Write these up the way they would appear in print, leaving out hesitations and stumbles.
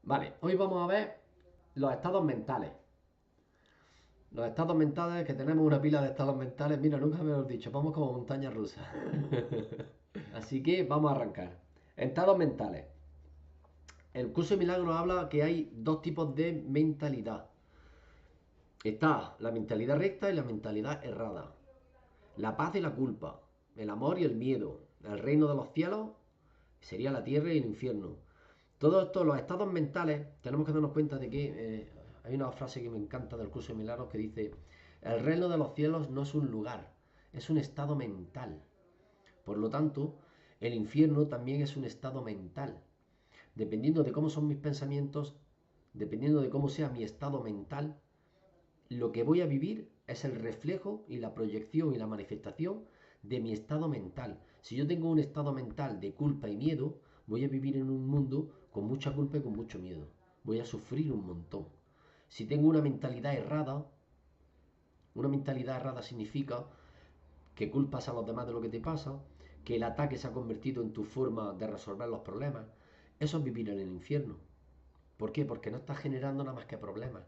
Vale, hoy vamos a ver los estados mentales. Los estados mentales, que tenemos una pila de estados mentales. Mira, nunca me lo he dicho, vamos como montaña rusa. Así que vamos a arrancar. Estados mentales. El curso de milagros habla que hay dos tipos de mentalidad. Está la mentalidad recta y la mentalidad errada. La paz y la culpa. El amor y el miedo. El reino de los cielos sería la tierra y el infierno. Todos estos, los estados mentales, tenemos que darnos cuenta de que hay una frase que me encanta del curso de milagros que dice, el reino de los cielos no es un lugar, es un estado mental. Por lo tanto, el infierno también es un estado mental. Dependiendo de cómo son mis pensamientos, dependiendo de cómo sea mi estado mental, lo que voy a vivir es el reflejo y la proyección y la manifestación de mi estado mental. Si yo tengo un estado mental de culpa y miedo, voy a vivir en un mundo con mucha culpa y con mucho miedo. Voy a sufrir un montón. Si tengo una mentalidad errada significa que culpas a los demás de lo que te pasa, que el ataque se ha convertido en tu forma de resolver los problemas. Eso es vivir en el infierno. ¿Por qué? Porque no estás generando nada más que problemas.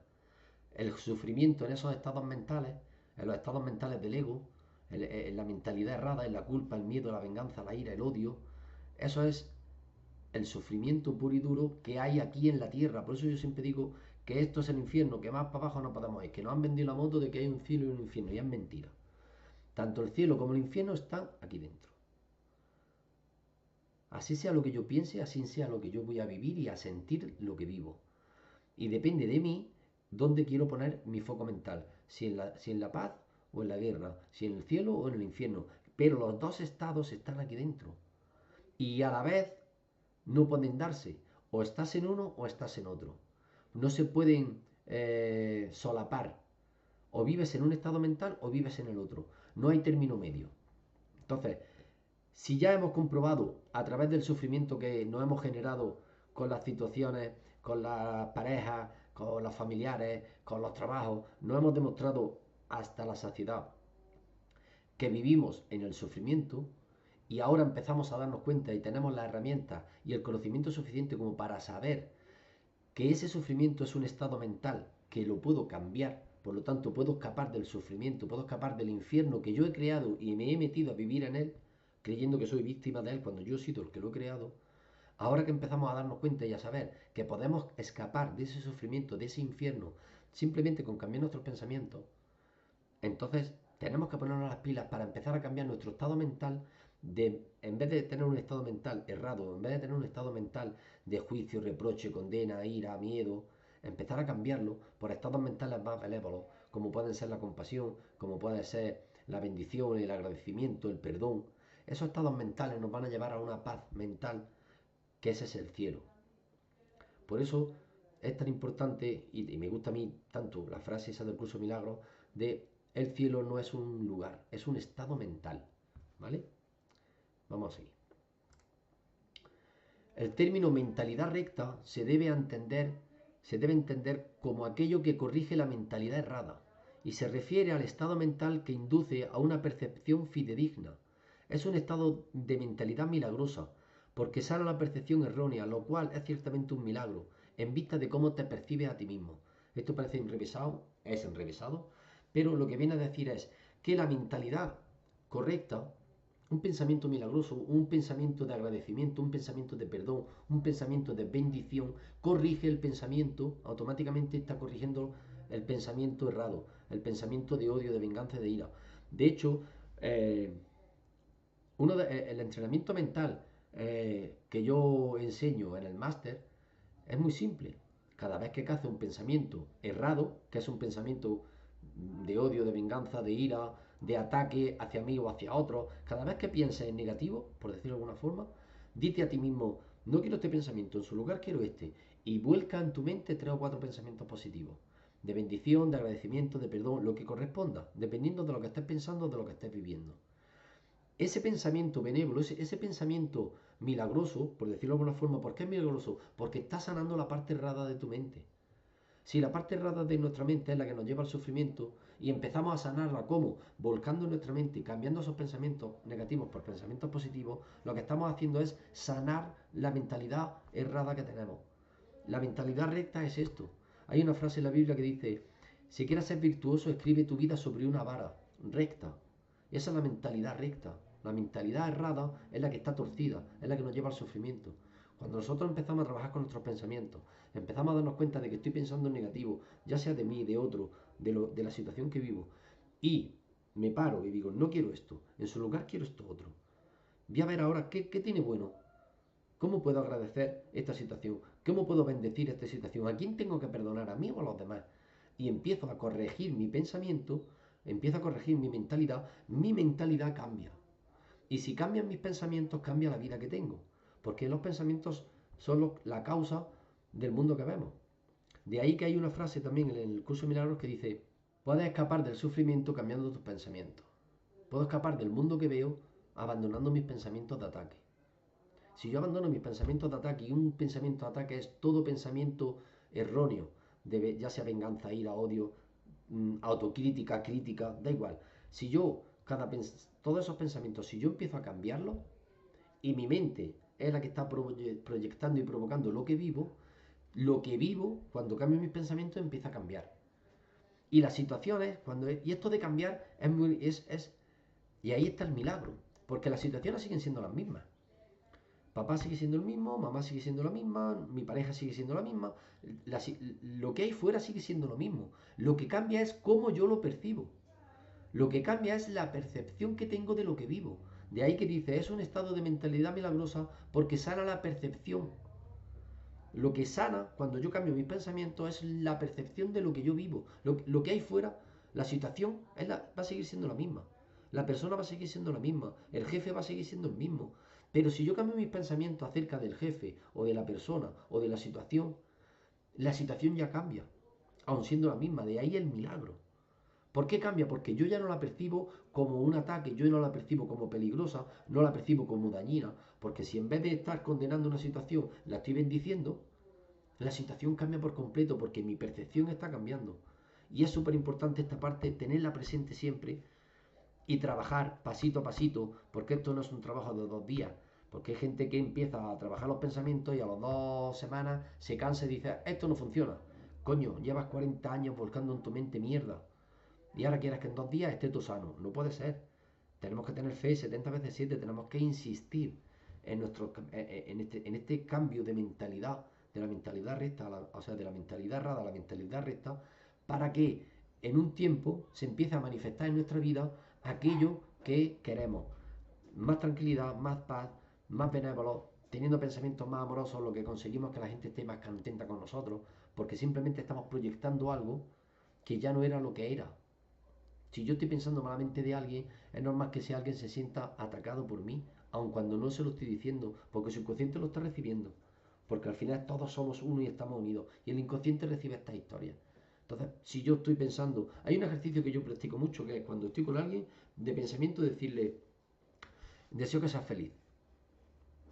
El sufrimiento en esos estados mentales, en los estados mentales del ego, en la mentalidad errada, en la culpa, el miedo, la venganza, la ira, el odio, eso es el sufrimiento puro y duro que hay aquí en la tierra. Por eso yo siempre digo que esto es el infierno, que más para abajo no podemos ir, que nos han vendido la moto de que hay un cielo y un infierno, y es mentira. Tanto el cielo como el infierno están aquí dentro. Así sea lo que yo piense, así sea lo que yo voy a vivir y a sentir lo que vivo. Y depende de mí dónde quiero poner mi foco mental. Si en la paz o en la guerra. Si en el cielo o en el infierno. Pero los dos estados están aquí dentro. Y a la vez no pueden darse. O estás en uno o estás en otro. No se pueden solapar. O vives en un estado mental o vives en el otro. No hay término medio. Entonces, si ya hemos comprobado a través del sufrimiento que nos hemos generado con las situaciones, con las parejas, con los familiares, con los trabajos, nos hemos demostrado hasta la saciedad que vivimos en el sufrimiento y ahora empezamos a darnos cuenta y tenemos las herramientas y el conocimiento suficiente como para saber que ese sufrimiento es un estado mental, que lo puedo cambiar, por lo tanto puedo escapar del sufrimiento, puedo escapar del infierno que yo he creado y me he metido a vivir en él, creyendo que soy víctima de él cuando yo he sido el que lo he creado. Ahora que empezamos a darnos cuenta y a saber que podemos escapar de ese sufrimiento, de ese infierno, simplemente con cambiar nuestros pensamientos, entonces tenemos que ponernos las pilas para empezar a cambiar nuestro estado mental de, en vez de tener un estado mental errado, en vez de tener un estado mental de juicio, reproche, condena, ira, miedo, empezar a cambiarlo por estados mentales más benévolos, como pueden ser la compasión, como puede ser la bendición, el agradecimiento, el perdón. Esos estados mentales nos van a llevar a una paz mental, que ese es el cielo. Por eso es tan importante, y me gusta a mí tanto la frase esa del curso de milagros, de el cielo no es un lugar, es un estado mental. ¿Vale? Vamos a seguir. El término mentalidad recta se debe entender como aquello que corrige la mentalidad errada y se refiere al estado mental que induce a una percepción fidedigna. Es un estado de mentalidad milagrosa, porque sana la percepción errónea, lo cual es ciertamente un milagro, en vista de cómo te percibes a ti mismo. Esto parece enrevesado, es enrevesado, pero lo que viene a decir es que la mentalidad correcta, un pensamiento milagroso, un pensamiento de agradecimiento, un pensamiento de perdón, un pensamiento de bendición, corrige el pensamiento, automáticamente está corrigiendo el pensamiento errado, el pensamiento de odio, de venganza, de ira. De hecho, eh, el entrenamiento mental que yo enseño en el máster es muy simple. Cada vez que caza un pensamiento errado, que es un pensamiento de odio, de venganza, de ira, de ataque hacia mí o hacia otro, cada vez que pienses en negativo, por decirlo de alguna forma, dite a ti mismo, no quiero este pensamiento, en su lugar quiero este, y vuelca en tu mente tres o cuatro pensamientos positivos, de bendición, de agradecimiento, de perdón, lo que corresponda, dependiendo de lo que estés pensando, de lo que estés viviendo. Ese pensamiento benévolo, ese pensamiento milagroso, por decirlo de alguna forma, ¿por qué es milagroso? Porque está sanando la parte errada de tu mente. Si la parte errada de nuestra mente es la que nos lleva al sufrimiento y empezamos a sanarla, ¿cómo? Volcando nuestra mente y cambiando esos pensamientos negativos por pensamientos positivos, lo que estamos haciendo es sanar la mentalidad errada que tenemos. La mentalidad recta es esto. Hay una frase en la Biblia que dice, si quieres ser virtuoso, escribe tu vida sobre una vara recta. Esa es la mentalidad recta. La mentalidad errada es la que está torcida, es la que nos lleva al sufrimiento. Cuando nosotros empezamos a trabajar con nuestros pensamientos, empezamos a darnos cuenta de que estoy pensando en negativo, ya sea de mí, de otro, de la situación que vivo, y me paro y digo, no quiero esto, en su lugar quiero esto otro. Voy a ver ahora qué tiene bueno, cómo puedo agradecer esta situación, cómo puedo bendecir esta situación, a quién tengo que perdonar, a mí o a los demás. Y empiezo a corregir mi pensamiento, empiezo a corregir mi mentalidad cambia. Y si cambian mis pensamientos, cambia la vida que tengo. Porque los pensamientos son la causa del mundo que vemos. De ahí que hay una frase también en el curso de milagros que dice, puedes escapar del sufrimiento cambiando tus pensamientos. Puedo escapar del mundo que veo abandonando mis pensamientos de ataque. Si yo abandono mis pensamientos de ataque y un pensamiento de ataque es todo pensamiento erróneo, ya sea venganza, ira, odio, autocrítica, crítica, da igual. Si yo, todos esos pensamientos, si yo empiezo a cambiarlos y mi mente es la que está proyectando y provocando lo que vivo, cuando cambio mis pensamientos, empieza a cambiar. Y las situaciones, y esto de cambiar y ahí está el milagro, porque las situaciones siguen siendo las mismas. Papá sigue siendo el mismo, mamá sigue siendo la misma, mi pareja sigue siendo la misma, lo que hay fuera sigue siendo lo mismo. Lo que cambia es cómo yo lo percibo. Lo que cambia es la percepción que tengo de lo que vivo. De ahí que dice, es un estado de mentalidad milagrosa porque sana la percepción. Lo que sana cuando yo cambio mis pensamientos es la percepción de lo que yo vivo. Lo que hay fuera, la situación va a seguir siendo la misma. La persona va a seguir siendo la misma. El jefe va a seguir siendo el mismo. Pero si yo cambio mis pensamientos acerca del jefe o de la persona o de la situación ya cambia. Aun siendo la misma. De ahí el milagro. ¿Por qué cambia? Porque yo ya no la percibo como un ataque, yo no la percibo como peligrosa, no la percibo como dañina, porque si en vez de estar condenando una situación la estoy bendiciendo, la situación cambia por completo porque mi percepción está cambiando. Y es súper importante esta parte, tenerla presente siempre y trabajar pasito a pasito, porque esto no es un trabajo de 2 días, porque hay gente que empieza a trabajar los pensamientos y a las 2 semanas se cansa y dice, esto no funciona. Coño, llevas 40 años volcando en tu mente mierda y ahora quieres que en 2 días esté todo sano. No puede ser. Tenemos que tener fe, 70 veces 7, tenemos que insistir en este cambio de mentalidad, de la mentalidad recta, o sea, de la mentalidad errada a la mentalidad recta, para que en un tiempo se empiece a manifestar en nuestra vida aquello que queremos. Más tranquilidad, más paz, más benévolos, teniendo pensamientos más amorosos, lo que conseguimos es que la gente esté más contenta con nosotros, porque simplemente estamos proyectando algo que ya no era lo que era. Si yo estoy pensando malamente de alguien, es normal que ese alguien se sienta atacado por mí, aun cuando no se lo estoy diciendo, porque su inconsciente lo está recibiendo. Porque al final todos somos uno y estamos unidos. Y el inconsciente recibe estas historias. Entonces, si yo estoy pensando, hay un ejercicio que yo practico mucho, que es cuando estoy con alguien, de pensamiento, decirle, deseo que seas feliz.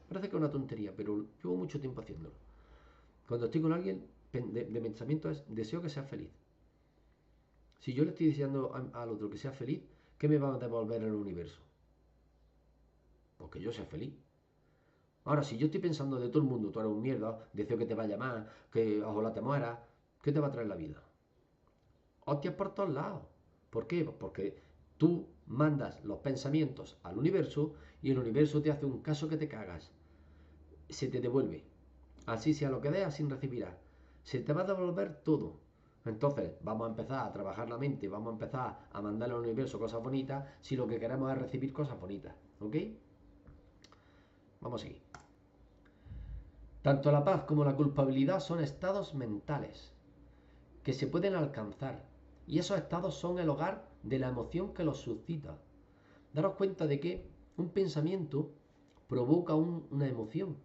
Parece que es una tontería, pero llevo mucho tiempo haciéndolo. Cuando estoy con alguien, de pensamiento es, deseo que seas feliz. Si yo le estoy diciendo al otro que sea feliz, ¿qué me va a devolver el universo? Pues que yo sea feliz. Ahora, si yo estoy pensando de todo el mundo, tú eres un mierda, deseo que te vaya mal, que ojalá te mueras, ¿qué te va a traer la vida? Hostias por todos lados. ¿Por qué? Pues porque tú mandas los pensamientos al universo y el universo te hace un caso que te cagas. Se te devuelve. Así sea lo que des, así recibirás. Se te va a devolver todo. Entonces, vamos a empezar a trabajar la mente, vamos a empezar a mandarle al universo cosas bonitas si lo que queremos es recibir cosas bonitas. ¿Ok? Vamos a seguir. Tanto la paz como la culpabilidad son estados mentales que se pueden alcanzar y esos estados son el hogar de la emoción que los suscita. Daros cuenta de que un pensamiento provoca una emoción.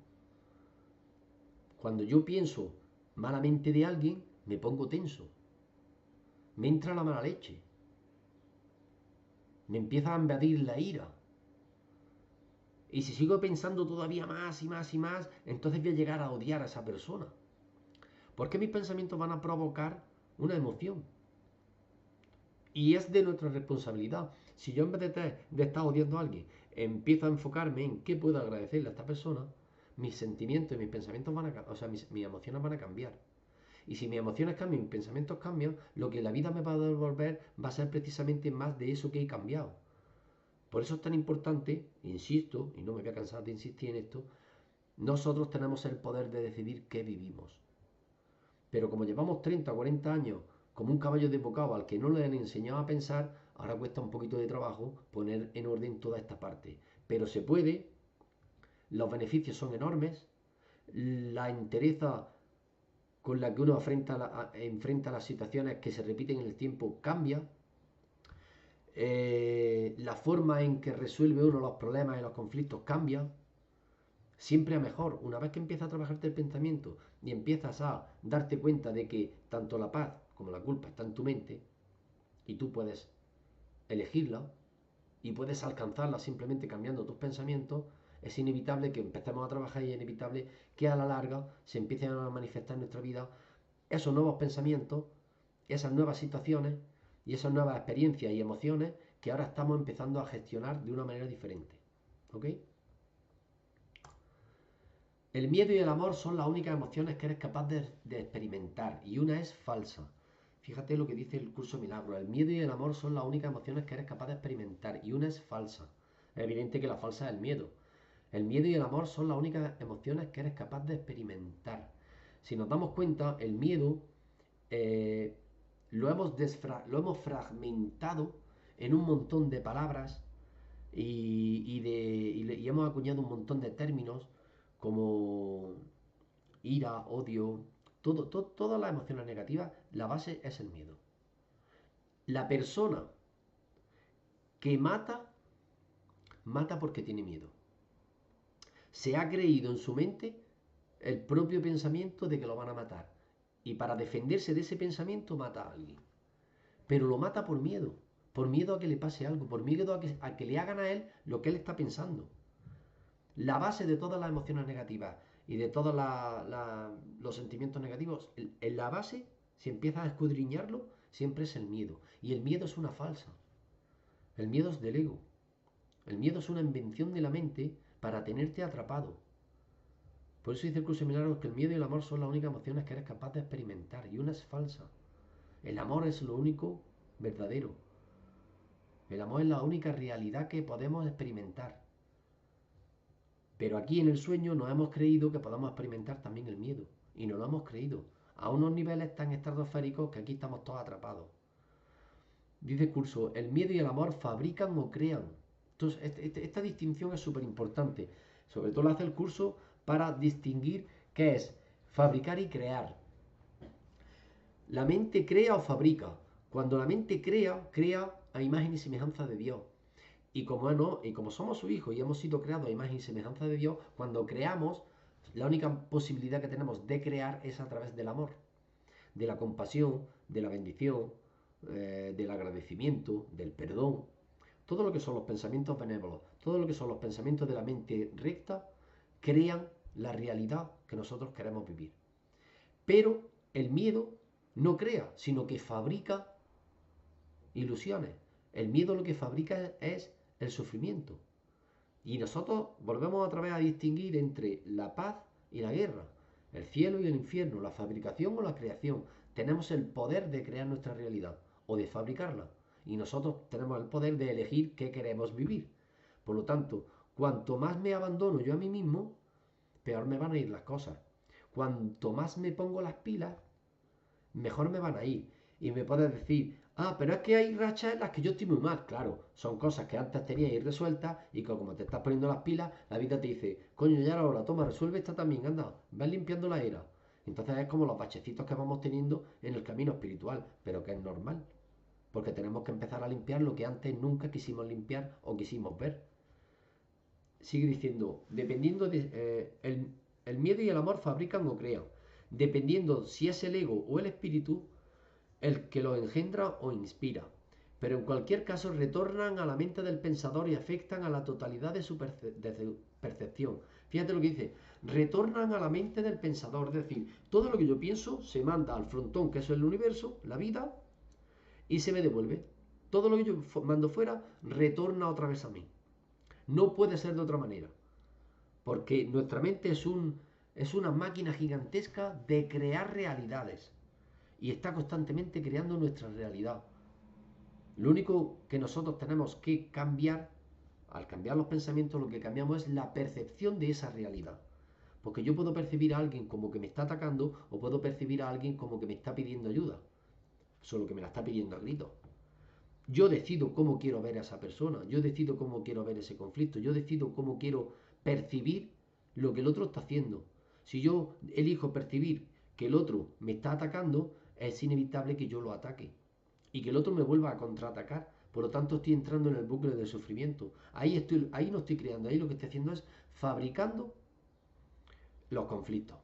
Cuando yo pienso malamente de alguien, me pongo tenso. Me entra la mala leche. Me empieza a invadir la ira. Y si sigo pensando todavía más y más y más, entonces voy a llegar a odiar a esa persona. Porque mis pensamientos van a provocar una emoción. Y es de nuestra responsabilidad. Si yo en vez de estar odiando a alguien, empiezo a enfocarme en qué puedo agradecerle a esta persona, mis sentimientos y mis pensamientos o sea, mis emociones van a cambiar. Y si mis emociones cambian, mis pensamientos cambian, lo que la vida me va a devolver va a ser precisamente más de eso que he cambiado. Por eso es tan importante, insisto, y no me voy a cansar de insistir en esto, nosotros tenemos el poder de decidir qué vivimos. Pero como llevamos 30 o 40 años como un caballo desbocado al que no le han enseñado a pensar, ahora cuesta un poquito de trabajo poner en orden toda esta parte. Pero se puede, los beneficios son enormes, la entereza con la que uno enfrenta las situaciones que se repiten en el tiempo cambia, la forma en que resuelve uno los problemas y los conflictos cambia, siempre a mejor. Una vez que empiezas a trabajarte el pensamiento y empiezas a darte cuenta de que tanto la paz como la culpa está en tu mente y tú puedes elegirla y puedes alcanzarla simplemente cambiando tus pensamientos, es inevitable que empecemos a trabajar y es inevitable que a la larga se empiecen a manifestar en nuestra vida esos nuevos pensamientos, esas nuevas situaciones y esas nuevas experiencias y emociones que ahora estamos empezando a gestionar de una manera diferente. ¿Ok? El miedo y el amor son las únicas emociones que eres capaz de experimentar y una es falsa. Fíjate lo que dice el curso Milagro. El miedo y el amor son las únicas emociones que eres capaz de experimentar y una es falsa. Es evidente que la falsa es el miedo. El miedo y el amor son las únicas emociones que eres capaz de experimentar. Si nos damos cuenta, el miedo eh, lo hemos fragmentado en un montón de palabras y hemos acuñado un montón de términos como ira, odio, todas las emociones negativas, la base es el miedo. La persona que mata, mata porque tiene miedo. Se ha creído en su mente el propio pensamiento de que lo van a matar. Y para defenderse de ese pensamiento mata a alguien. Pero lo mata por miedo a que le pase algo, por miedo a que le hagan a él lo que él está pensando. La base de todas las emociones negativas y de todos los sentimientos negativos, en la base, si empiezas a escudriñarlo, siempre es el miedo. Y el miedo es una falsa. El miedo es del ego. El miedo es una invención de la mente para tenerte atrapado. Por eso dice el curso de Milagros que el miedo y el amor son las únicas emociones que eres capaz de experimentar. Y una es falsa. El amor es lo único verdadero. El amor es la única realidad que podemos experimentar. Pero aquí en el sueño nos hemos creído que podamos experimentar también el miedo. Y no lo hemos creído. A unos niveles tan estratosféricos que aquí estamos todos atrapados. Dice el curso, el miedo y el amor fabrican o crean. Entonces, esta distinción es súper importante. Sobre todo lo hace el curso para distinguir qué es fabricar y crear. La mente crea o fabrica. Cuando la mente crea, crea a imagen y semejanza de Dios. Y como somos su hijo y hemos sido creados a imagen y semejanza de Dios, cuando creamos, la única posibilidad que tenemos de crear es a través del amor, de la compasión, de la bendición, del agradecimiento, del perdón. Todo lo que son los pensamientos benévolos, todo lo que son los pensamientos de la mente recta, crean la realidad que nosotros queremos vivir. Pero el miedo no crea, sino que fabrica ilusiones. El miedo lo que fabrica es el sufrimiento. Y nosotros volvemos otra vez a distinguir entre la paz y la guerra, el cielo y el infierno, la fabricación o la creación. Tenemos el poder de crear nuestra realidad o de fabricarla. Y nosotros tenemos el poder de elegir qué queremos vivir. Por lo tanto, cuanto más me abandono yo a mí mismo, peor me van a ir las cosas. Cuanto más me pongo las pilas, mejor me van a ir. Y me puedes decir, pero es que hay rachas en las que yo estoy muy mal. Claro, son cosas que antes tenías irresueltas y que como te estás poniendo las pilas, la vida te dice, coño, ya era hora, toma, resuelve esta también, anda, vas limpiando la era. Entonces es como los bachecitos que vamos teniendo en el camino espiritual, pero que es normal, porque tenemos que empezar a limpiar lo que antes nunca quisimos limpiar o quisimos ver. Sigue diciendo, dependiendo de... el miedo y el amor fabrican o crean, dependiendo si es el ego o el espíritu el que lo engendra o inspira, pero en cualquier caso retornan a la mente del pensador y afectan a la totalidad de su percepción. Fíjate lo que dice, retornan a la mente del pensador, es decir, todo lo que yo pienso se manda al frontón, que es el universo, la vida, y se me devuelve. Todo lo que yo mando fuera retorna otra vez a mí. No puede ser de otra manera. Porque nuestra mente es una máquina gigantesca de crear realidades. Y está constantemente creando nuestra realidad. Lo único que nosotros tenemos que cambiar, al cambiar los pensamientos, lo que cambiamos es la percepción de esa realidad. Porque yo puedo percibir a alguien como que me está atacando o puedo percibir a alguien como que me está pidiendo ayuda. Solo que me la está pidiendo a gritos. Yo decido cómo quiero ver a esa persona, yo decido cómo quiero ver ese conflicto, yo decido cómo quiero percibir lo que el otro está haciendo. Si yo elijo percibir que el otro me está atacando, es inevitable que yo lo ataque y que el otro me vuelva a contraatacar. Por lo tanto, estoy entrando en el bucle del sufrimiento. Ahí no estoy creando, ahí lo que estoy haciendo es fabricando los conflictos.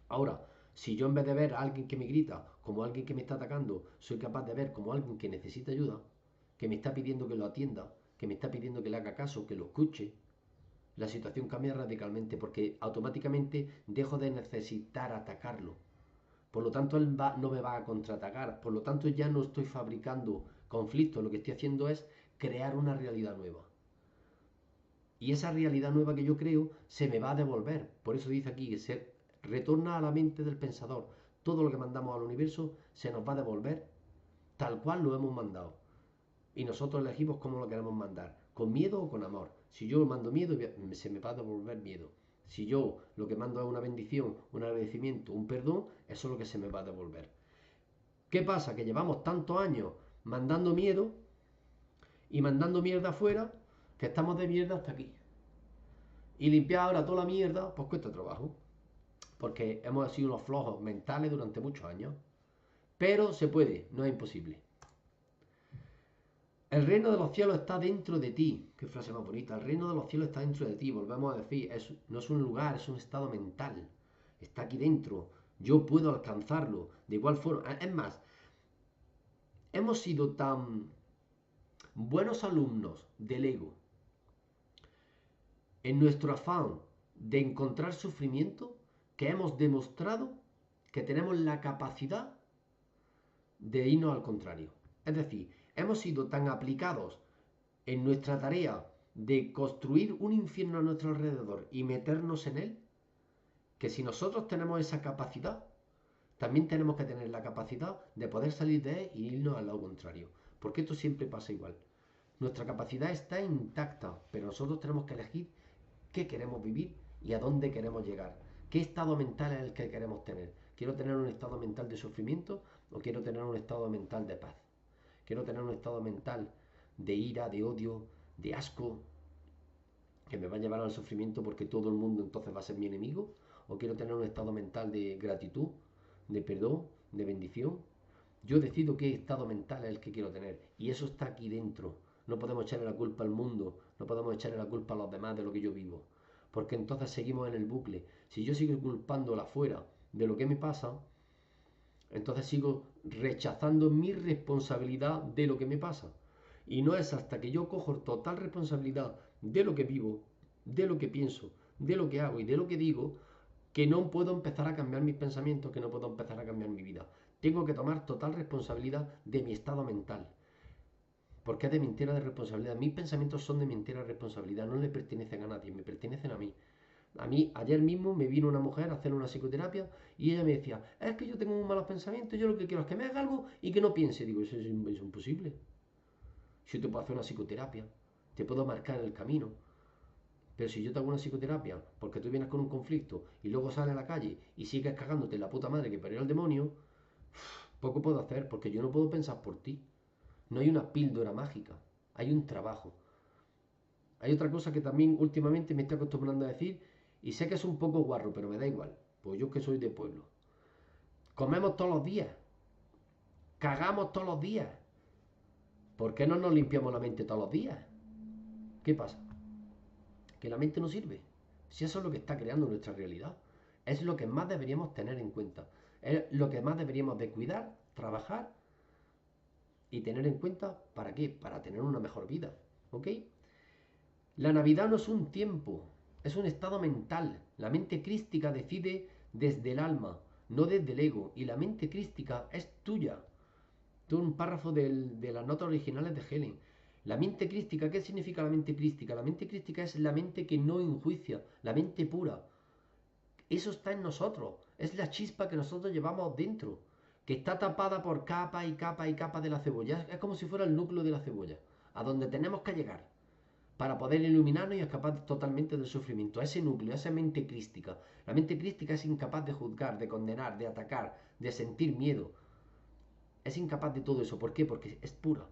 Ahora, si yo en vez de ver a alguien que me grita como alguien que me está atacando, soy capaz de ver como alguien que necesita ayuda, que me está pidiendo que lo atienda, que me está pidiendo que le haga caso, que lo escuche, la situación cambia radicalmente porque automáticamente dejo de necesitar atacarlo. Por lo tanto, no me va a contraatacar. Por lo tanto, ya no estoy fabricando conflictos. Lo que estoy haciendo es crear una realidad nueva. Y esa realidad nueva que yo creo se me va a devolver. Por eso dice aquí que se retorna a la mente del pensador. Todo lo que mandamos al universo se nos va a devolver tal cual lo hemos mandado. Y nosotros elegimos cómo lo queremos mandar, con miedo o con amor. Si yo mando miedo, se me va a devolver miedo. Si yo lo que mando es una bendición, un agradecimiento, un perdón, eso es lo que se me va a devolver. ¿Qué pasa? Que llevamos tantos años mandando miedo y mandando mierda afuera que estamos de mierda hasta aquí. Y limpiar ahora toda la mierda, pues cuesta trabajo. Porque hemos sido unos flojos mentales durante muchos años. Pero se puede, no es imposible. El reino de los cielos está dentro de ti. Qué frase más bonita. El reino de los cielos está dentro de ti. Volvemos a decir, no es un lugar, es un estado mental. Está aquí dentro. Yo puedo alcanzarlo. De igual forma. Es más, hemos sido tan buenos alumnos del ego en nuestro afán de encontrar sufrimiento que hemos demostrado que tenemos la capacidad de irnos al contrario. Es decir, hemos sido tan aplicados en nuestra tarea de construir un infierno a nuestro alrededor y meternos en él, que si nosotros tenemos esa capacidad, también tenemos que tener la capacidad de poder salir de él y irnos al lado contrario. Porque esto siempre pasa igual. Nuestra capacidad está intacta, pero nosotros tenemos que elegir qué queremos vivir y a dónde queremos llegar. ¿Qué estado mental es el que queremos tener? ¿Quiero tener un estado mental de sufrimiento o quiero tener un estado mental de paz? ¿Quiero tener un estado mental de ira, de odio, de asco, que me va a llevar al sufrimiento porque todo el mundo entonces va a ser mi enemigo? ¿O quiero tener un estado mental de gratitud, de perdón, de bendición? Yo decido qué estado mental es el que quiero tener y eso está aquí dentro. No podemos echarle la culpa al mundo, no podemos echarle la culpa a los demás de lo que yo vivo, porque entonces seguimos en el bucle. Si yo sigo culpando a afuera de lo que me pasa, entonces sigo rechazando mi responsabilidad de lo que me pasa. Y no es hasta que yo cojo total responsabilidad de lo que vivo, de lo que pienso, de lo que hago y de lo que digo, que no puedo empezar a cambiar mis pensamientos, que no puedo empezar a cambiar mi vida. Tengo que tomar total responsabilidad de mi estado mental. Porque es de mi entera responsabilidad. Mis pensamientos son de mi entera responsabilidad. No le pertenecen a nadie, me pertenecen a mí. A mí, ayer mismo me vino una mujer a hacer una psicoterapia y ella me decía, es que yo tengo muy malos pensamientos, yo lo que quiero es que me haga algo y que no piense. Digo, eso es imposible. Yo te puedo hacer una psicoterapia, te puedo marcar el camino. Pero si yo te hago una psicoterapia porque tú vienes con un conflicto y luego sales a la calle y sigues cagándote en la puta madre que parió el demonio, poco puedo hacer porque yo no puedo pensar por ti. No hay una píldora mágica, hay un trabajo. Hay otra cosa que también últimamente me estoy acostumbrando a decir y sé que es un poco guarro, pero me da igual, pues yo que soy de pueblo. Comemos todos los días, cagamos todos los días. ¿Por qué no nos limpiamos la mente todos los días? ¿Qué pasa? Que la mente no sirve. Si eso es lo que está creando nuestra realidad, es lo que más deberíamos tener en cuenta. Es lo que más deberíamos de cuidar, trabajar y tener en cuenta. ¿Para qué? Para tener una mejor vida. ¿Ok? La Navidad no es un tiempo, es un estado mental. La mente crística decide desde el alma, no desde el ego. Y la mente crística es tuya. De un párrafo de las notas originales de Helen. La mente crística, ¿qué significa la mente crística? La mente crística es la mente que no enjuicia, la mente pura. Eso está en nosotros, es la chispa que nosotros llevamos dentro, que está tapada por capa y capa y capa de la cebolla. Es como si fuera el núcleo de la cebolla, a donde tenemos que llegar para poder iluminarnos y escapar totalmente del sufrimiento. A ese núcleo, a esa mente crística. La mente crística es incapaz de juzgar, de condenar, de atacar, de sentir miedo. Es incapaz de todo eso. ¿Por qué? Porque es pura.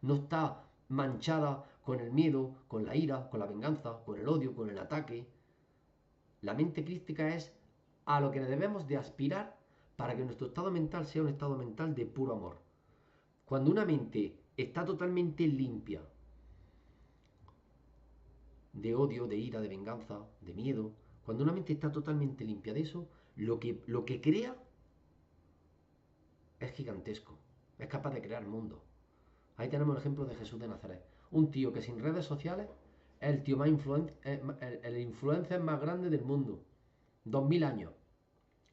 No está manchada con el miedo, con la ira, con la venganza, con el odio, con el ataque. La mente crística es a lo que debemos de aspirar para que nuestro estado mental sea un estado mental de puro amor. Cuando una mente está totalmente limpia de odio, de ira, de venganza, de miedo, cuando una mente está totalmente limpia de eso, lo que crea es gigantesco. Es capaz de crear mundos. Ahí tenemos el ejemplo de Jesús de Nazaret. Un tío que sin redes sociales es el tío más el influencer más grande del mundo. 2000 años.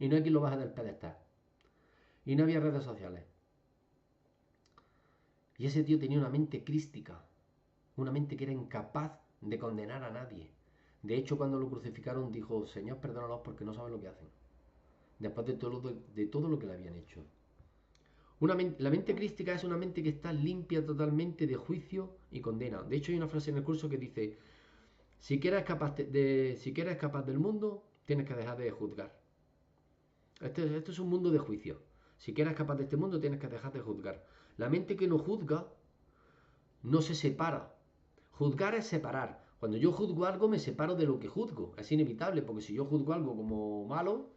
Y no hay quien lo baje del pedestal. Y no había redes sociales. Y ese tío tenía una mente crística. Una mente que era incapaz de condenar a nadie. De hecho, cuando lo crucificaron dijo, Señor, perdónalos porque no saben lo que hacen. Después de todo lo que le habían hecho. La mente crística es una mente que está limpia totalmente de juicio y condena. De hecho, hay una frase en el curso que dice, si quieres escapar del mundo, tienes que dejar de juzgar. Esto es un mundo de juicio. Si quieres escapar de este mundo, tienes que dejar de juzgar. La mente que no juzga no se separa. Juzgar es separar. Cuando yo juzgo algo, me separo de lo que juzgo. Es inevitable, porque si yo juzgo algo como malo,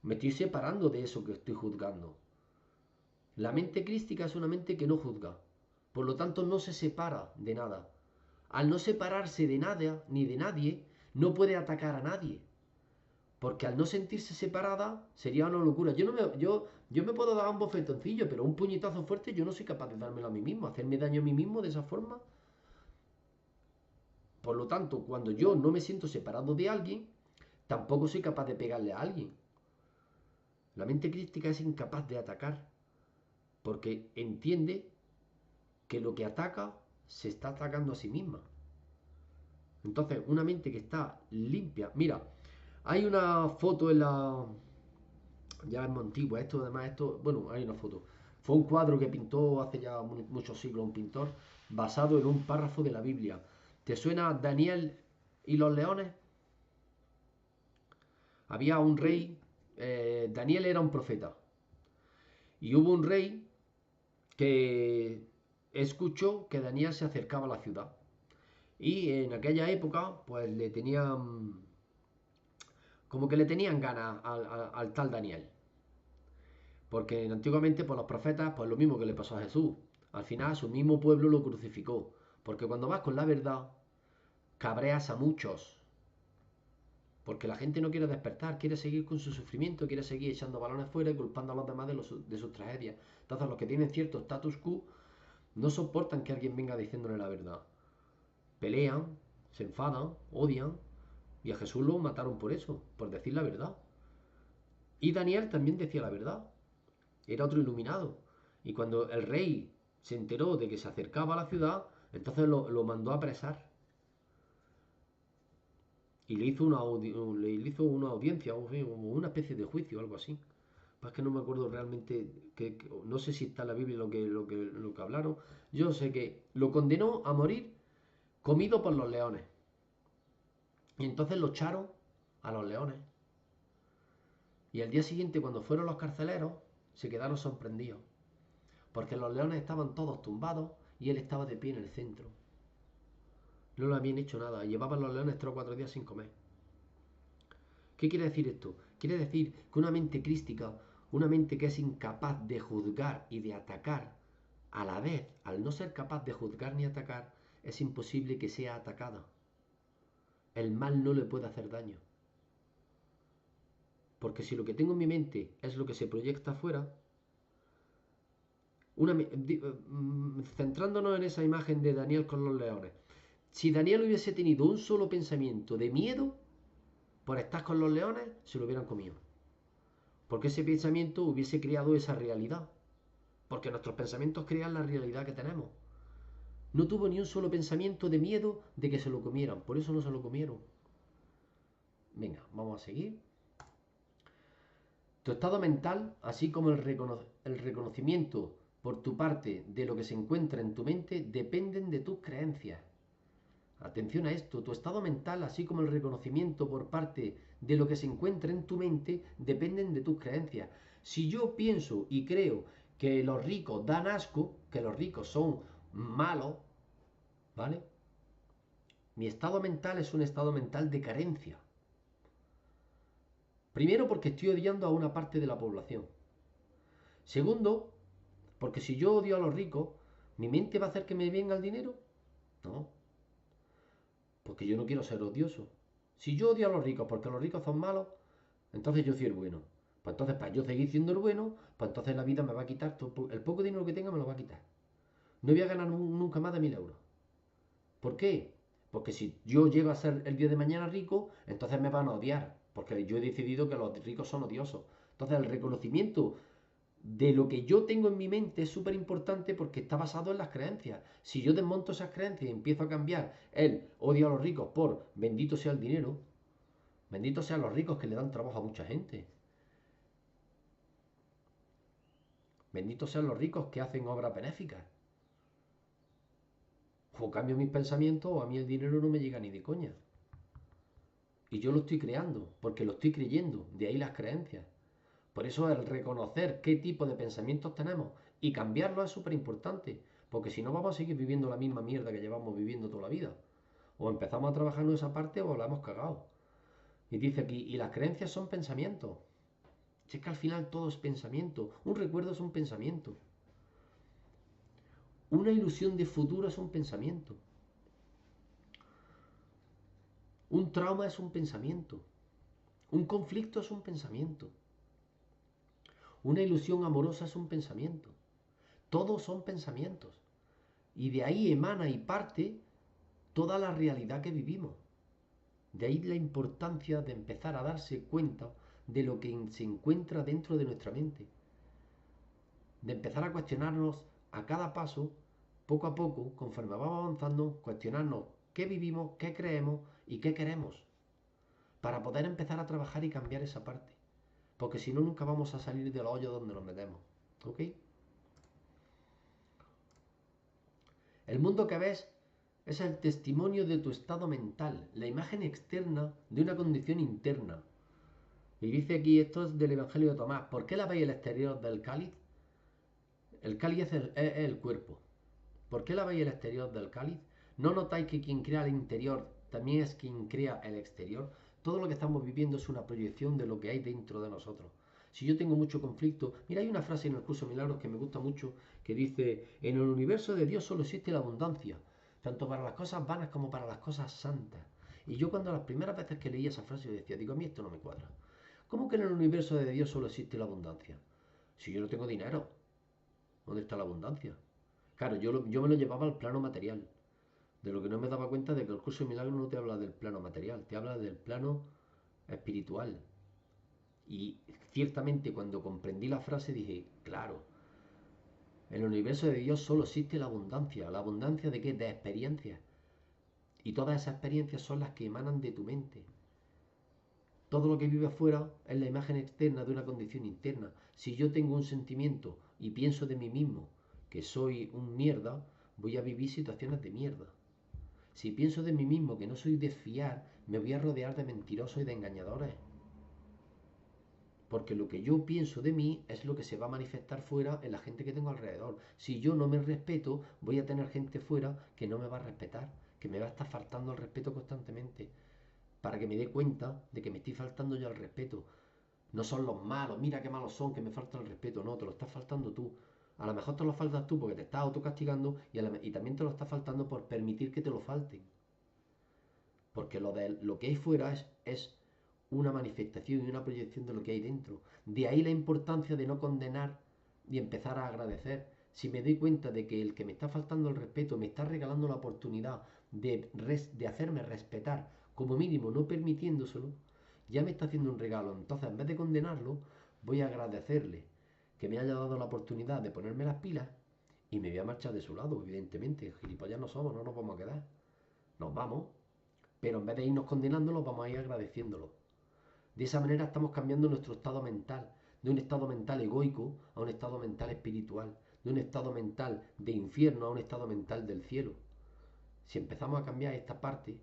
me estoy separando de eso que estoy juzgando. La mente crística es una mente que no juzga. Por lo tanto, no se separa de nada. Al no separarse de nada ni de nadie, no puede atacar a nadie. Porque al no sentirse separada, sería una locura. Yo me puedo dar un bofetoncillo, pero un puñetazo fuerte yo no soy capaz de dármelo a mí mismo. Hacerme daño a mí mismo de esa forma. Por lo tanto, cuando yo no me siento separado de alguien, tampoco soy capaz de pegarle a alguien. La mente crística es incapaz de atacar, porque entiende que lo que ataca se está atacando a sí misma. Entonces, una mente que está limpia. Mira, hay una foto en la. Ya es muy antigua, bueno, hay una foto. Fue un cuadro que pintó hace ya muchos siglos un pintor, basado en un párrafo de la Biblia. ¿Te suena Daniel y los leones? Había un rey, Daniel era un profeta, y hubo un rey que escuchó que Daniel se acercaba a la ciudad. Y en aquella época, pues le tenían, como que le tenían ganas al tal Daniel. Porque antiguamente, pues los profetas, pues lo mismo que le pasó a Jesús. Al final, su mismo pueblo lo crucificó. Porque cuando vas con la verdad, cabreas a muchos. Porque la gente no quiere despertar, quiere seguir con su sufrimiento, quiere seguir echando balones fuera y culpando a los demás de sus tragedias. Entonces, los que tienen cierto status quo no soportan que alguien venga diciéndole la verdad. Pelean, se enfadan, odian. Y a Jesús lo mataron por eso, por decir la verdad. Y Daniel también decía la verdad. Era otro iluminado. Y cuando el rey se enteró de que se acercaba a la ciudad, entonces lo mandó a apresar. Y le hizo una audiencia, o una especie de juicio, algo así. Pues que no me acuerdo realmente, no sé si está en la Biblia lo que hablaron. Yo sé que lo condenó a morir comido por los leones. Y entonces lo echaron a los leones. Y al día siguiente, cuando fueron los carceleros, se quedaron sorprendidos. Porque los leones estaban todos tumbados y él estaba de pie en el centro. No le habían hecho nada. Llevaban los leones 3 o 4 días sin comer. ¿Qué quiere decir esto? Quiere decir que una mente crística, una mente que es incapaz de juzgar y de atacar, a la vez, al no ser capaz de juzgar ni atacar, es imposible que sea atacada. El mal no le puede hacer daño. Porque si lo que tengo en mi mente es lo que se proyecta afuera, centrándonos en esa imagen de Daniel con los leones, si Daniel hubiese tenido un solo pensamiento de miedo por estar con los leones, se lo hubieran comido. Porque ese pensamiento hubiese creado esa realidad. Porque nuestros pensamientos crean la realidad que tenemos. No tuvo ni un solo pensamiento de miedo de que se lo comieran. Por eso no se lo comieron. Venga, vamos a seguir. Tu estado mental, así como el reconocimiento por tu parte de lo que se encuentra en tu mente, dependen de tus creencias. Atención a esto, tu estado mental, así como el reconocimiento por parte de lo que se encuentra en tu mente, dependen de tus creencias. Si yo pienso y creo que los ricos dan asco, que los ricos son malos, ¿vale? Mi estado mental es un estado mental de carencia. Primero porque estoy odiando a una parte de la población. Segundo, porque si yo odio a los ricos, ¿mi mente va a hacer que me venga el dinero? No, porque yo no quiero ser odioso. Si yo odio a los ricos porque los ricos son malos, entonces yo soy el bueno. Pues entonces, para yo seguir siendo el bueno, pues entonces la vida me va a quitar, el poco dinero que tenga me lo va a quitar. No voy a ganar nunca más de 1000 euros. ¿Por qué? Porque si yo llego a ser el día de mañana rico, entonces me van a odiar, porque yo he decidido que los ricos son odiosos. Entonces el reconocimiento de lo que yo tengo en mi mente es súper importante porque está basado en las creencias. Si yo desmonto esas creencias y empiezo a cambiar el odio a los ricos por bendito sea el dinero, bendito sean los ricos que le dan trabajo a mucha gente, benditos sean los ricos que hacen obras benéficas, o cambio mis pensamientos o a mí el dinero no me llega ni de coña. Y yo lo estoy creando, porque lo estoy creyendo, de ahí las creencias. Por eso el reconocer qué tipo de pensamientos tenemos y cambiarlos es súper importante, porque si no vamos a seguir viviendo la misma mierda que llevamos viviendo toda la vida. O empezamos a trabajar en esa parte o la hemos cagado. Y dice aquí, y las creencias son pensamientos. Si es que al final todo es pensamiento. Un recuerdo es un pensamiento. Una ilusión de futuro es un pensamiento. Un trauma es un pensamiento. Un conflicto es un pensamiento. Una ilusión amorosa es un pensamiento. Todos son pensamientos. Y de ahí emana y parte toda la realidad que vivimos. De ahí la importancia de empezar a darse cuenta de lo que se encuentra dentro de nuestra mente. De empezar a cuestionarnos a cada paso, poco a poco, conforme vamos avanzando, cuestionarnos qué vivimos, qué creemos y qué queremos. Para poder empezar a trabajar y cambiar esa parte. Porque si no, nunca vamos a salir del hoyo donde nos metemos. ¿Ok? El mundo que ves es el testimonio de tu estado mental, la imagen externa de una condición interna. Y dice aquí, esto es del Evangelio de Tomás, ¿por qué laváis el exterior del cáliz? El cáliz es el cuerpo. ¿Por qué laváis el exterior del cáliz? ¿No notáis que quien crea el interior también es quien crea el exterior? Todo lo que estamos viviendo es una proyección de lo que hay dentro de nosotros. Si yo tengo mucho conflicto, mira, hay una frase en el curso de Milagros que me gusta mucho, que dice, en el universo de Dios solo existe la abundancia, tanto para las cosas vanas como para las cosas santas. Y yo cuando las primeras veces que leí esa frase yo decía, digo, a mí esto no me cuadra. ¿Cómo que en el universo de Dios solo existe la abundancia? Si yo no tengo dinero, ¿dónde está la abundancia? Claro, yo me lo llevaba al plano material. De lo que no me daba cuenta de que el curso de milagros no te habla del plano material, te habla del plano espiritual. Y ciertamente cuando comprendí la frase dije, claro, en el universo de Dios solo existe la abundancia. ¿La abundancia de qué? De experiencias. Y todas esas experiencias son las que emanan de tu mente. Todo lo que vive afuera es la imagen externa de una condición interna. Si yo tengo un sentimiento y pienso de mí mismo que soy un mierda, voy a vivir situaciones de mierda. Si pienso de mí mismo que no soy de fiar, me voy a rodear de mentirosos y de engañadores. Porque lo que yo pienso de mí es lo que se va a manifestar fuera en la gente que tengo alrededor. Si yo no me respeto, voy a tener gente fuera que no me va a respetar, que me va a estar faltando el respeto constantemente, para que me dé cuenta de que me estoy faltando yo al respeto. No son los malos, mira qué malos son, que me falta el respeto. No, te lo estás faltando tú. A lo mejor te lo faltas tú porque te estás autocastigando y también te lo estás faltando por permitir que te lo falten. Porque lo que hay fuera es una manifestación y una proyección de lo que hay dentro. De ahí la importancia de no condenar y empezar a agradecer. Si me doy cuenta de que el que me está faltando el respeto me está regalando la oportunidad de hacerme respetar, como mínimo no permitiéndoselo, ya me está haciendo un regalo. Entonces, en vez de condenarlo, voy a agradecerle que me haya dado la oportunidad de ponerme las pilas y me voy a marchar de su lado, evidentemente. Gilipollas no somos, no nos vamos a quedar. Nos vamos, pero en vez de irnos condenándolo, vamos a ir agradeciéndolo. De esa manera estamos cambiando nuestro estado mental, de un estado mental egoico a un estado mental espiritual, de un estado mental de infierno a un estado mental del cielo. Si empezamos a cambiar esta parte,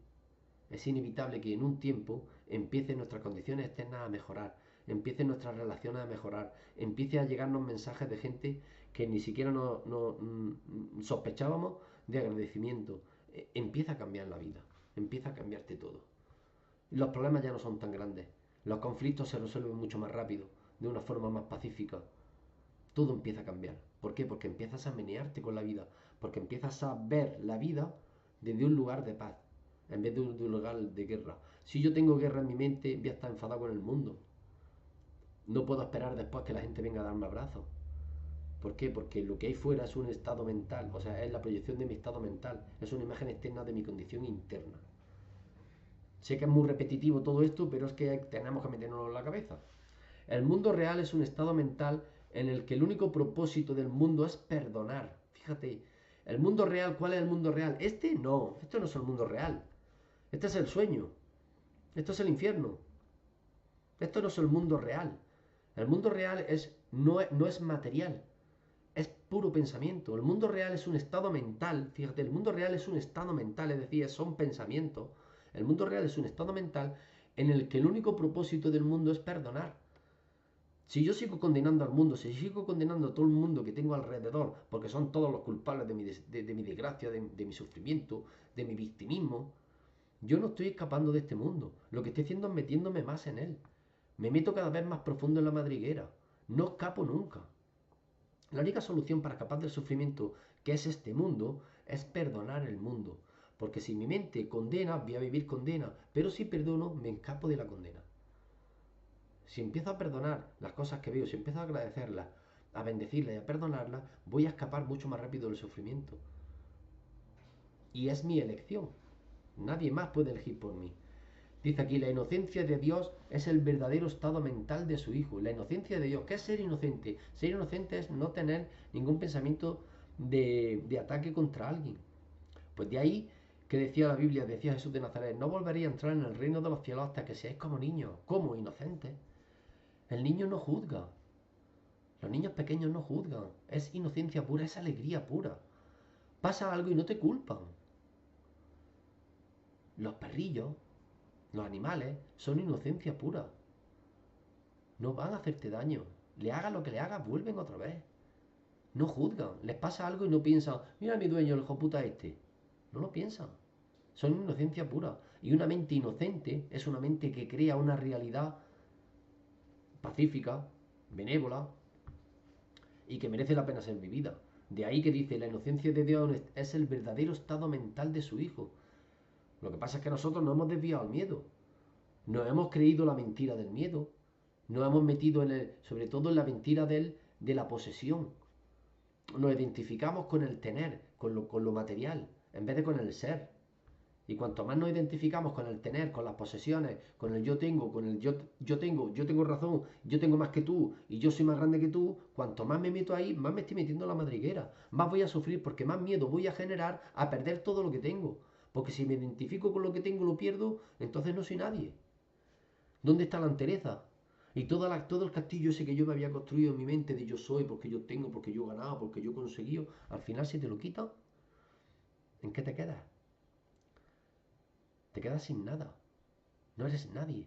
es inevitable que en un tiempo empiecen nuestras condiciones externas a mejorar, empiecen nuestras relaciones a mejorar, empiece a llegarnos mensajes de gente que ni siquiera sospechábamos de agradecimiento. Empieza a cambiar la vida, empieza a cambiarte todo. Los problemas ya no son tan grandes, los conflictos se resuelven mucho más rápido, de una forma más pacífica. Todo empieza a cambiar. ¿Por qué? Porque empiezas a menearte con la vida, porque empiezas a ver la vida desde un lugar de paz, en vez de un lugar de guerra. Si yo tengo guerra en mi mente, voy a estar enfadado con el mundo. No puedo esperar después que la gente venga a darme abrazos. ¿Por qué? Porque lo que hay fuera es un estado mental, o sea, es la proyección de mi estado mental, es una imagen externa de mi condición interna. Sé que es muy repetitivo todo esto, pero es que tenemos que meternos en la cabeza. El mundo real es un estado mental en el que el único propósito del mundo es perdonar. Fíjate, el mundo real, ¿cuál es el mundo real? Esto no es el mundo real. Este es el sueño. Esto es el infierno. Esto no es el mundo real. El mundo real no es material. Es puro pensamiento. El mundo real es un estado mental. Fíjate, el mundo real es un estado mental, es decir, son pensamientos. El mundo real es un estado mental en el que el único propósito del mundo es perdonar. Si yo sigo condenando al mundo, si sigo condenando a todo el mundo que tengo alrededor, porque son todos los culpables de mi desgracia, de mi sufrimiento, de mi victimismo, yo no estoy escapando de este mundo. Lo que estoy haciendo es metiéndome más en él. Me meto cada vez más profundo en la madriguera. No escapo nunca. La única solución para escapar del sufrimiento que es este mundo es perdonar el mundo. Porque si mi mente condena, voy a vivir condena. Pero si perdono, me escapo de la condena. Si empiezo a perdonar las cosas que veo, si empiezo a agradecerlas, a bendecirlas y a perdonarlas, voy a escapar mucho más rápido del sufrimiento. Y es mi elección. Nadie más puede elegir por mí. Dice aquí, la inocencia de Dios es el verdadero estado mental de su Hijo. La inocencia de Dios. ¿Qué es ser inocente? Ser inocente es no tener ningún pensamiento de ataque contra alguien. Pues de ahí que decía la Biblia, decía Jesús de Nazaret, no volveréis a entrar en el reino de los cielos hasta que seáis como niños, como inocentes. El niño no juzga. Los niños pequeños no juzgan. Es inocencia pura, es alegría pura. Pasa algo y no te culpan. Los perrillos, los animales, son inocencia pura. No van a hacerte daño. Le hagas lo que le hagas, vuelven otra vez. No juzgan. Les pasa algo y no piensan, mira mi dueño, el hijo puta este. No lo piensan. Son inocencia pura. Y una mente inocente es una mente que crea una realidad pacífica, benévola y que merece la pena ser vivida. De ahí que dice, la inocencia de Dios es el verdadero estado mental de su Hijo. Lo que pasa es que nosotros nos hemos desviado al miedo. Nos hemos creído la mentira del miedo. Nos hemos metido sobre todo en la mentira de la posesión. Nos identificamos con el tener, con lo material, en vez de con el ser. Y cuanto más nos identificamos con el tener, con las posesiones, con el yo tengo, con el yo tengo razón, yo tengo más que tú y yo soy más grande que tú, cuanto más me meto ahí, más me estoy metiendo en la madriguera. Más voy a sufrir porque más miedo voy a generar a perder todo lo que tengo. Porque si me identifico con lo que tengo, lo pierdo, entonces no soy nadie. ¿Dónde está la entereza? Y todo el castillo ese que yo me había construido en mi mente de yo soy, porque yo tengo, porque yo he ganado, porque yo he conseguido, al final si te lo quitan, ¿en qué te quedas? Te quedas sin nada. No eres nadie.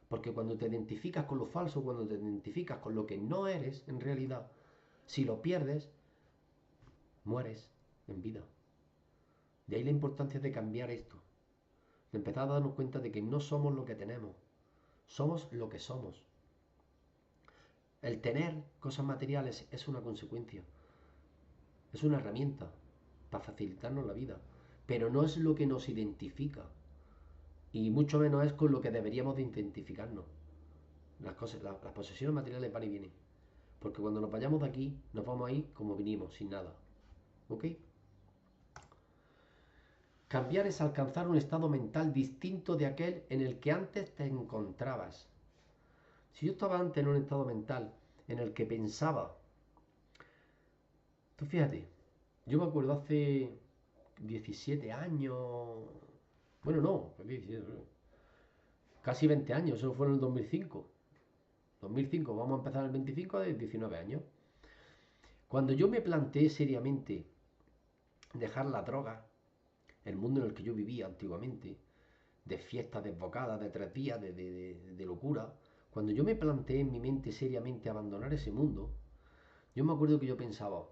Porque cuando te identificas con lo falso, cuando te identificas con lo que no eres en realidad, si lo pierdes, mueres en vida. De ahí la importancia de cambiar esto. De empezar a darnos cuenta de que no somos lo que tenemos. Somos lo que somos. El tener cosas materiales es una consecuencia. Es una herramienta para facilitarnos la vida. Pero no es lo que nos identifica. Y mucho menos es con lo que deberíamos de identificarnos. Las posesiones materiales van y vienen. Porque cuando nos vayamos de aquí, nos vamos a ir como vinimos, sin nada. ¿Ok? Cambiar es alcanzar un estado mental distinto de aquel en el que antes te encontrabas. Si yo estaba antes en un estado mental en el que pensaba, tú fíjate, Yo me acuerdo hace 17 años, bueno, no, 17, casi 20 años, eso fue en el 2005. 2005, vamos a empezar el 25 de 19 años. Cuando yo me planteé seriamente dejar la droga, el mundo en el que yo vivía antiguamente, de fiestas desbocadas, de 3 días, de locura, cuando yo me planteé en mi mente seriamente abandonar ese mundo, yo me acuerdo que yo pensaba,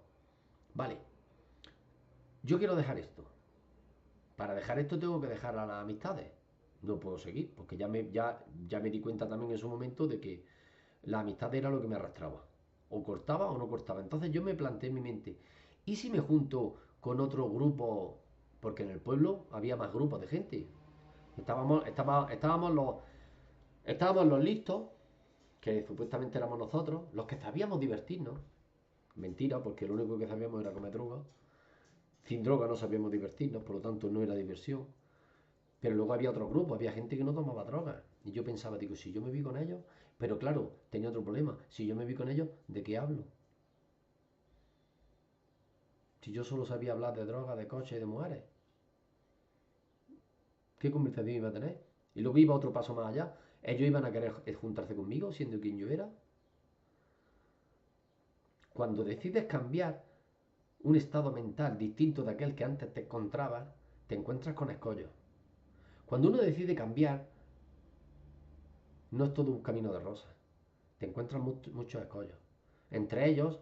vale, yo quiero dejar esto. Para dejar esto tengo que dejar a las amistades. No puedo seguir, porque ya me di cuenta también en su momento de que la amistad era lo que me arrastraba. O cortaba o no cortaba. Entonces yo me planteé en mi mente, ¿y si me junto con otro grupo? Porque en el pueblo había más grupos de gente. Estábamos los listos, que supuestamente éramos nosotros, los que sabíamos divertirnos. Mentira, porque lo único que sabíamos era comer droga. Sin droga no sabíamos divertirnos, por lo tanto no era diversión. Pero luego había otro grupo, había gente que no tomaba drogas. Y yo pensaba, digo, si yo me vi con ellos, pero claro, tenía otro problema. Si yo me vi con ellos, ¿de qué hablo? Si yo solo sabía hablar de drogas, de coches y de mujeres, ¿qué conversación iba a tener? Y luego iba otro paso más allá. Ellos iban a querer juntarse conmigo, siendo quien yo era. Cuando decides cambiar un estado mental distinto de aquel que antes te encontrabas, te encuentras con escollos. Cuando uno decide cambiar, no es todo un camino de rosas. Te encuentras muchos escollos. Entre ellos,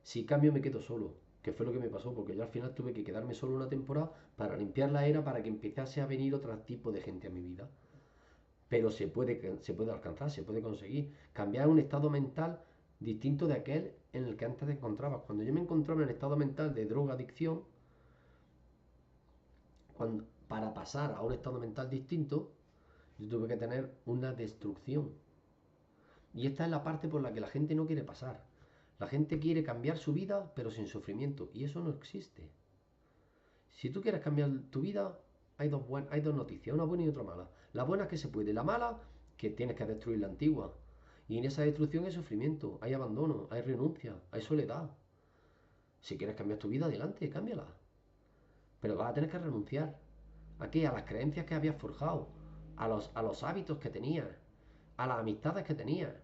si cambio me quedo solo, que fue lo que me pasó, porque yo al final tuve que quedarme solo una temporada para limpiar la era, para que empezase a venir otro tipo de gente a mi vida. Pero se puede alcanzar, se puede conseguir. Cambiar un estado mental distinto de aquel en el que antes te encontrabas. Cuando yo me encontraba en el estado mental de drogadicción, para pasar a un estado mental distinto, yo tuve que tener una destrucción. Y esta es la parte por la que la gente no quiere pasar. La gente quiere cambiar su vida, pero sin sufrimiento. Y eso no existe. Si tú quieres cambiar tu vida, hay dos noticias, una buena y otra mala. La buena es que se puede, la mala que tienes que destruir la antigua. Y en esa destrucción hay sufrimiento, hay abandono, hay renuncia, hay soledad. Si quieres cambiar tu vida, adelante, cámbiala. Pero vas a tener que renunciar. ¿A qué? A las creencias que habías forjado, a los hábitos que tenías, a las amistades que tenías,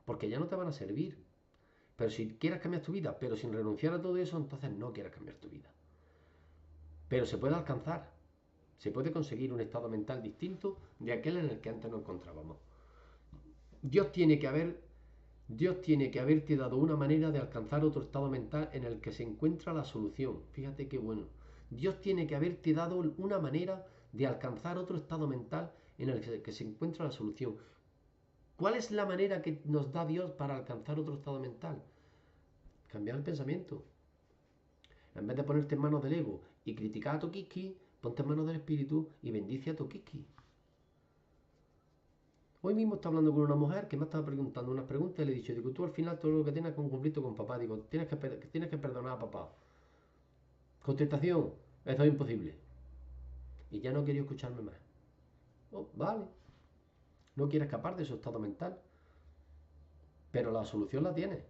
porque ya no te van a servir. Pero si quieres cambiar tu vida, pero sin renunciar a todo eso, entonces no quieres cambiar tu vida. Pero se puede alcanzar, se puede conseguir un estado mental distinto de aquel en el que antes nos encontrábamos. Dios tiene que haber, Dios tiene que haberte dado una manera de alcanzar otro estado mental en el que se encuentra la solución. Fíjate qué bueno. Dios tiene que haberte dado una manera de alcanzar otro estado mental en el que se encuentra la solución. ¿Cuál es la manera que nos da Dios para alcanzar otro estado mental? Cambiar el pensamiento. En vez de ponerte en manos del ego y criticar a Tokiski, ponte en manos del espíritu y bendice a Tokiski. Hoy mismo estaba hablando con una mujer que me estaba preguntando unas preguntas y le he dicho, digo, tú al final todo lo que tienes es un conflicto con papá. Digo, tienes que perdonar a papá. Contestación, eso es imposible. Y ya no quería escucharme más. Oh, vale. No quiere escapar de su estado mental. Pero la solución la tiene.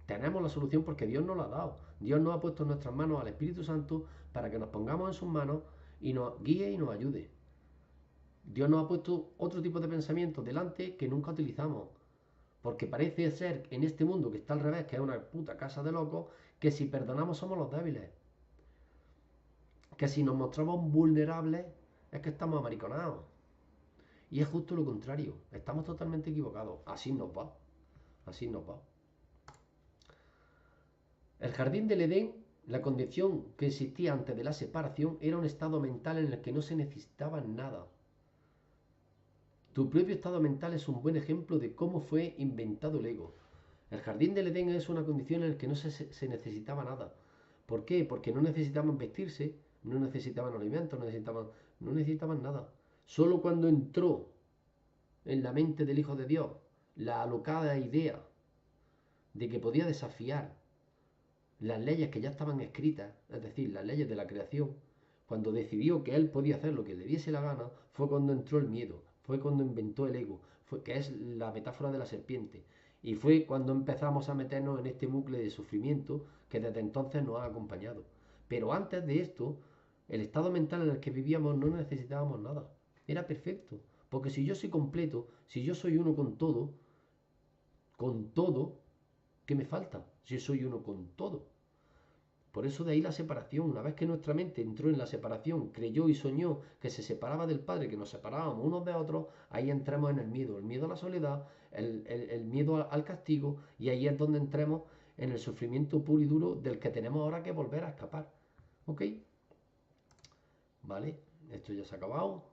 Tenemos la solución porque Dios nos la ha dado. Dios nos ha puesto en nuestras manos al Espíritu Santo para que nos pongamos en sus manos y nos guíe y nos ayude. Dios nos ha puesto otro tipo de pensamientos delante que nunca utilizamos. Porque parece ser en este mundo que está al revés, que es una puta casa de locos, que si perdonamos somos los débiles. Que si nos mostramos vulnerables es que estamos amariconados. Y es justo lo contrario. Estamos totalmente equivocados. Así nos va. Así nos va. El jardín del Edén, la condición que existía antes de la separación, era un estado mental en el que no se necesitaba nada. Tu propio estado mental es un buen ejemplo de cómo fue inventado el ego. El jardín del Edén es una condición en la que no se necesitaba nada. ¿Por qué? Porque no necesitaban vestirse, no necesitaban alimentos, no necesitaban nada. Solo cuando entró en la mente del Hijo de Dios la alocada idea de que podía desafiar las leyes que ya estaban escritas, es decir, las leyes de la creación, cuando decidió que él podía hacer lo que le diese la gana, fue cuando entró el miedo, fue cuando inventó el ego, que es la metáfora de la serpiente. Y fue cuando empezamos a meternos en este bucle de sufrimiento que desde entonces nos ha acompañado. Pero antes de esto, el estado mental en el que vivíamos no necesitábamos nada. Era perfecto. Porque si yo soy completo, si yo soy uno con todo, ¿qué me falta? Si soy uno con todo. Por eso de ahí la separación. Una vez que nuestra mente entró en la separación, creyó y soñó que se separaba del Padre, que nos separábamos unos de otros, ahí entramos en el miedo a la soledad, el miedo al castigo, y ahí es donde entremos en el sufrimiento puro y duro del que tenemos ahora que volver a escapar. ¿Ok? ¿Vale? Esto ya se ha acabado.